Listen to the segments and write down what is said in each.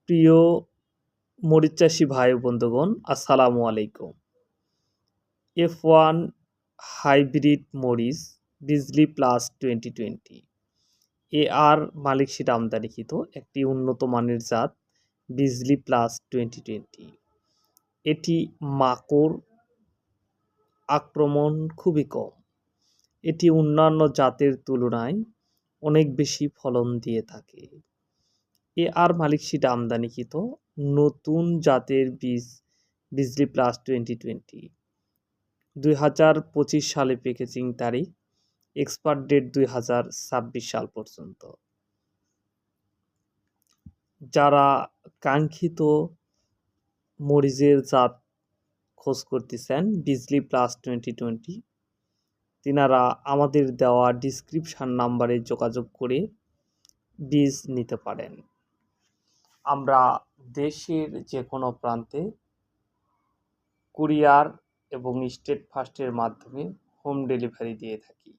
প্রিয় মরিচ চাষী ভাই ও বন্ধুগণ, আসসালামু আলাইকুম। F1 হাইব্রিড মরিচ বিজলি প্লাস 2020 AR মালিক সিড আমদানিকৃত একটি উন্নত মানের জাত বিজলি প্লাস 2020। এটি মাকড় আক্রমণ খুবই কম। এটি অন্যান্য জাতের তুলনায় অনেক বেশি ফলন দিয়ে থাকে। AR মালিক সিড আমদানিকৃত নতুন জাতের বীজ বিজলি প্লাস 2020। 2025 সালে প্যাকেজিং তারিখ, এক্সপায়ার ডেট 2026 সাল পর্যন্ত। যারা কাঙ্ক্ষিত মরিচের জাত খোঁজ করতেছেন বিজলি প্লাস 2020, তিনারা আমাদের দেওয়া ডিসক্রিপশন নাম্বারে যোগাযোগ করে বীজ নিতে পারেন। আমরা দেশের যে কোনো প্রান্তে কুরিয়ার এবং স্টেট ফাস্টের মাধ্যমে হোম ডেলিভারি দিয়ে থাকি।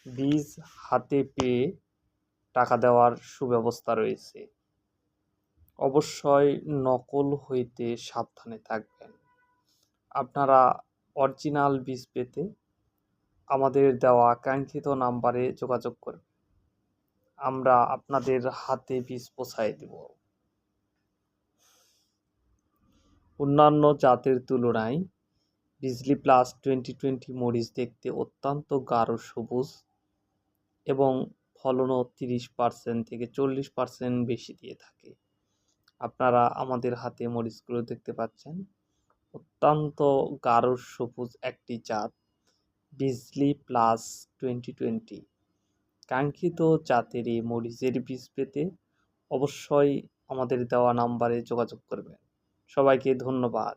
বীজ হাতে পেয়ে টাকা দেওয়ার সুব্যবস্থা রয়েছে। অবশ্যই নকল হইতে সাবধানে থাকবেন। আপনারা অরিজিনাল বীজ পেতে আমাদের দেওয়া কাঙ্ক্ষিত নাম্বারে যোগাযোগ করবেন। আমরা আপনাদের হাতে বীজ পৌঁছায় দেব। অন্যান্য জাতের তুলনায় বিজলি প্লাস 2020 মরিচ দেখতে অত্যন্ত গাঢ় সবুজ এবং ফলনও 30% থেকে 40% বেশি দিয়ে থাকে। আপনারা আমাদের হাতে মরিচগুলো দেখতে পাচ্ছেন। অত্যন্ত গাঢ় সবুজ একটি জাত বিজলি প্লাস 2020। কাঙ্ক্ষিত জাতের এই মরিচের বীজ পেতে অবশ্যই আমাদের দেওয়া নাম্বারে যোগাযোগ করবেন। সবাইকে ধন্যবাদ।